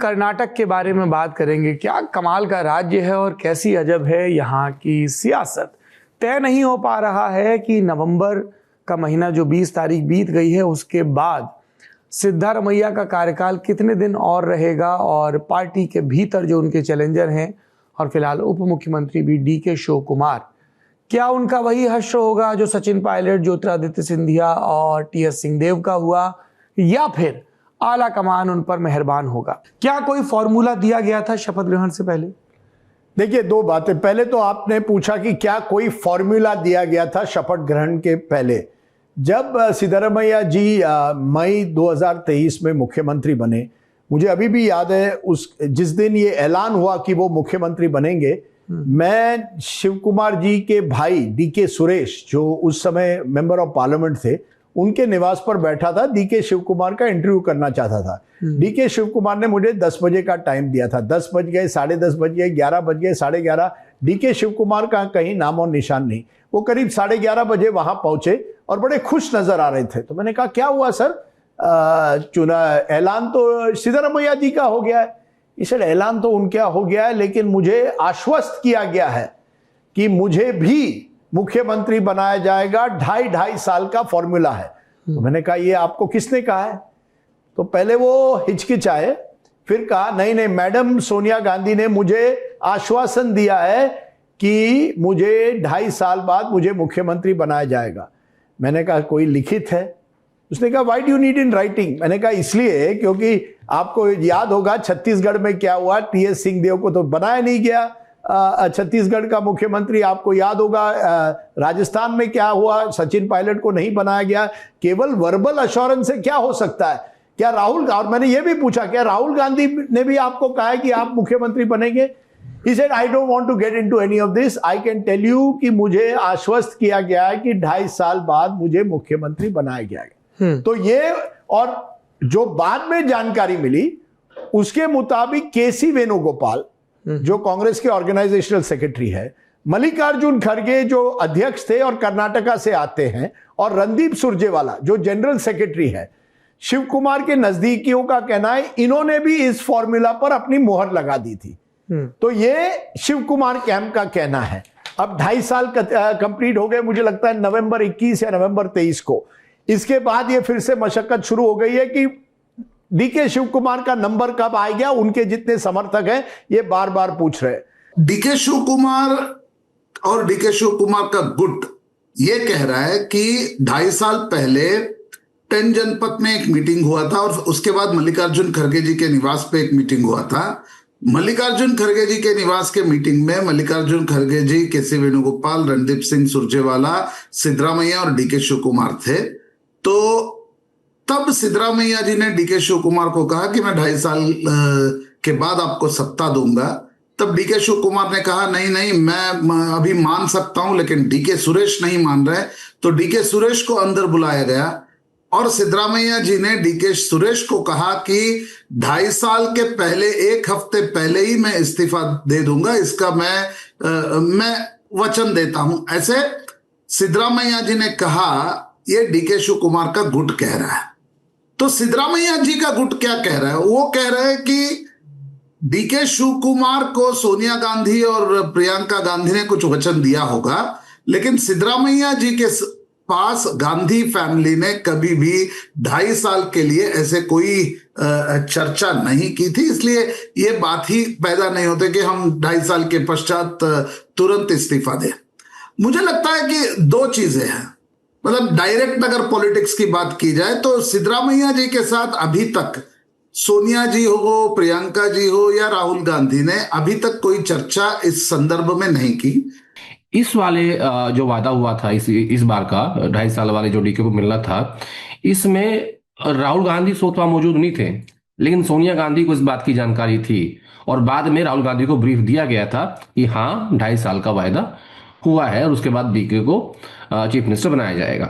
कर्नाटक के बारे में बात करेंगे। क्या कमाल का राज्य है और कैसी अजब है यहाँ की सियासत। तय नहीं हो पा रहा है कि नवंबर का महीना जो 20 तारीख बीत गई है उसके बाद सिद्धारमैया का कार्यकाल कितने दिन और रहेगा, और पार्टी के भीतर जो उनके चैलेंजर हैं और फिलहाल उप मुख्यमंत्री भी डीके शिव कुमार, क्या उनका वही हश्र होगा जो सचिन पायलट, ज्योतिरादित्य सिंधिया और टीएस सिंहदेव का हुआ, या फिर आला कमान उन पर मेहरबान होगा। क्या कोई फॉर्मूला दिया गया था शपथ ग्रहण से पहले? देखिए, दो बातें। पहले तो आपने पूछा कि क्या कोई फॉर्मूला दिया गया था शपथ ग्रहण के पहले। जब सिद्धारमैया जी मई 2023 में मुख्यमंत्री बने, मुझे अभी भी याद है जिस दिन ये ऐलान हुआ कि वो मुख्यमंत्री बनेंगे, मैं शिव कुमार जी के भाई डीके सुरेश, जो उस समय मेंबर ऑफ पार्लियामेंट थे, उनके निवास पर बैठा था। डीके शिव कुमार का इंटरव्यू करना चाहता था। डीके शिव कुमार ने मुझे 10 बजे का टाइम दिया था। 10 बज गए, 10:30 बज गए, 11 बज गए, 11:30। डीके शिव कुमार का कहीं नाम और निशान नहीं। वो करीब 11:30 बजे वहां पहुंचे और बड़े खुश नजर आ रहे थे। तो मैंने कहा, क्या हुआ सर? ऐलान तो सिद्धारमैया जी का हो गया है। इसे ऐलान तो उनका हो गया है, लेकिन मुझे आश्वस्त किया गया है कि मुझे भी मुख्यमंत्री बनाया जाएगा। 2.5 साल का फॉर्मूला है। तो मैंने कहा, ये आपको किसने कहा है? तो पहले वो हिचकिचाए, फिर कहा, नहीं नहीं, मैडम सोनिया गांधी ने मुझे आश्वासन दिया है कि मुझे 2.5 साल बाद मुझे मुख्यमंत्री बनाया जाएगा। मैंने कहा, कोई लिखित है? उसने कहा, why do you need in writing? मैंने कहा, इसलिए क्योंकि आपको याद होगा छत्तीसगढ़ में क्या हुआ। टीएस सिंहदेव को तो बनाया नहीं गया छत्तीसगढ़ का मुख्यमंत्री। आपको याद होगा राजस्थान में क्या हुआ, सचिन पायलट को नहीं बनाया गया। केवल वर्बल अश्योरेंस से क्या हो सकता है? क्या राहुल, और मैंने ये भी पूछा, क्या राहुल गांधी ने भी आपको कहा है कि आप मुख्यमंत्री बनेंगे? He said, I don't want to get into any of this. I can tell you कि मुझे आश्वस्त किया गया है कि 2.5 साल बाद मुझे मुख्यमंत्री बनाया गया। तो ये, और जो बाद में जानकारी मिली उसके मुताबिक केसी वेणुगोपाल, जो कांग्रेस के ऑर्गेनाइजेशनल सेक्रेटरी है, मल्लिकार्जुन खड़गे जो अध्यक्ष थे और कर्नाटका से आते हैं, और रणदीप सुरजेवाला जो जनरल सेक्रेटरी है, शिव कुमार के नजदीकियों का कहना है इन्होंने भी इस फॉर्मूला पर अपनी मोहर लगा दी थी। तो ये शिव कुमार कैंप का कहना है। अब 2.5 साल कंप्लीट हो गए, मुझे लगता है नवंबर 21 या नवंबर 23 को। इसके बाद ये फिर से मशक्कत शुरू हो गई है कि डीके शिव कुमार का नंबर कब आ गया। उनके जितने समर्थक हैं ये बार बार पूछ रहे हैं। डीके शिव कुमार और डीके शिव कुमार का गुट ये कह रहा है कि 2.5 साल पहले 10 जनपद में एक मीटिंग हुआ था और उसके बाद मल्लिकार्जुन खड़गे जी के निवास पे एक मीटिंग हुआ था। मल्लिकार्जुन खड़गे जी के निवास के मीटिंग में मल्लिकार्जुन खड़गे जी, केसी वेणुगोपाल, रणदीप सिंह सुरजेवाला, सिद्धरामैया और डीके शिव कुमार थे। तो तब सिद्धरामैया जी ने डीके शिव कुमार को कहा कि मैं 2.5 साल के बाद आपको सत्ता दूंगा। तब डीके शिव कुमार ने कहा, नहीं नहीं, मैं अभी मान सकता हूं, लेकिन डीके सुरेश नहीं मान रहे। तो डीके सुरेश को अंदर बुलाया गया और सिद्धरामैया जी ने डीके सुरेश को कहा कि 2.5 साल के पहले, 1 हफ्ते पहले ही मैं इस्तीफा दे दूंगा, इसका मैं वचन देता हूं। ऐसे सिद्धरामैया जी ने कहा। ये डीके शिव कुमार का गुट कह रहा है। तो सिद्धरामैया जी का गुट क्या कह रहा है? वो कह रहा है कि डीके शिव कुमार को सोनिया गांधी और प्रियंका गांधी ने कुछ वचन दिया होगा, लेकिन सिद्धरामैया जी के पास गांधी फैमिली ने कभी भी 2.5 साल के लिए ऐसे कोई चर्चा नहीं की थी। इसलिए ये बात ही पैदा नहीं होती कि हम 2.5 साल के पश्चात तुरंत इस्तीफा दें। मुझे लगता है कि 2 चीजें हैं। मतलब डायरेक्ट अगर पॉलिटिक्स की बात की जाए तो सिद्धरामैया जी के साथ अभी तक सोनिया जी हो, प्रियंका जी हो या राहुल गांधी ने अभी तक कोई चर्चा इस संदर्भ में नहीं की। इस वाले जो वादा हुआ था इस बार का 2.5 साल वाले जो डीके को मिलना था, इसमें राहुल गांधी स्वतः मौजूद नहीं थे, लेकिन सोनिया गांधी को इस बात की जानकारी थी और बाद में राहुल गांधी को ब्रीफ दिया गया था कि हाँ 2.5 साल का वायदा हुआ है और उसके बाद डीके को चीफ मिनिस्टर बनाया जाएगा।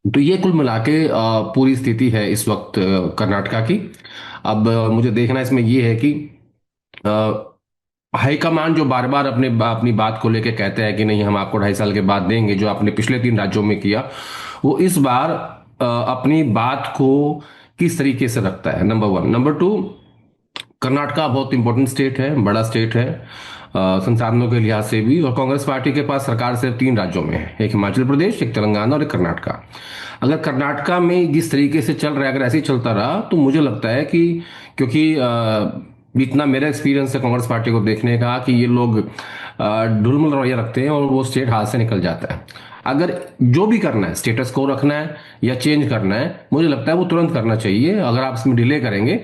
तो ये कुल मिला के पूरी स्थिति है इस वक्त कर्नाटका की। अब मुझे देखना इसमें ये है कि हाईकमान जो बार बार अपनी बात को लेके कहते हैं कि नहीं हम आपको 2.5 साल के बाद देंगे, जो आपने पिछले 3 राज्यों में किया, वो इस बार अपनी बात को किस तरीके से रखता है, नंबर 1। नंबर 2, कर्नाटका बहुत इंपॉर्टेंट स्टेट है, बड़ा स्टेट है संसाधनों के लिहाज से भी, और कांग्रेस पार्टी के पास सरकार सिर्फ 3 राज्यों में है, एक हिमाचल प्रदेश, एक तेलंगाना और एक कर्नाटका। अगर कर्नाटका में जिस तरीके से चल रहा है, अगर ऐसे ही चलता रहा तो मुझे लगता है कि, क्योंकि जितना मेरा एक्सपीरियंस है कांग्रेस पार्टी को देखने का, कि ये लोग ढुलमुल रवैया रखते हैं और वो स्टेट हाथ से निकल जाता है। अगर जो भी करना है, स्टेटस को रखना है या चेंज करना है, मुझे लगता है वो तुरंत करना चाहिए। अगर आप इसमें डिले करेंगे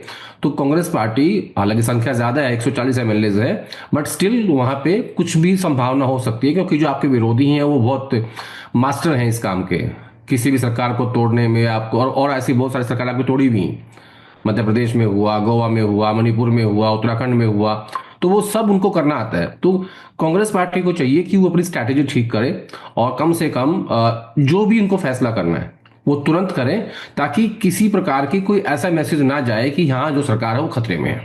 तो कांग्रेस पार्टी, हालांकि संख्या ज्यादा है, 140 एमएलए है, बट स्टिल वहां पे कुछ भी संभावना हो सकती है, क्योंकि जो आपके विरोधी हैं वो बहुत मास्टर हैं इस काम के, किसी भी सरकार को तोड़ने में आपको, और ऐसी बहुत सारी सरकार आपकी तोड़ी भी, मध्य प्रदेश में हुआ, गोवा में हुआ, मणिपुर में हुआ, उत्तराखंड में हुआ, तो वो सब उनको करना आता है। तो कांग्रेस पार्टी को चाहिए कि वो अपनी स्ट्रैटेजी ठीक करे और कम से कम जो भी उनको फैसला करना है वो तुरंत करें, ताकि किसी प्रकार की कोई ऐसा मैसेज ना जाए कि हाँ जो सरकार है वो खतरे में है।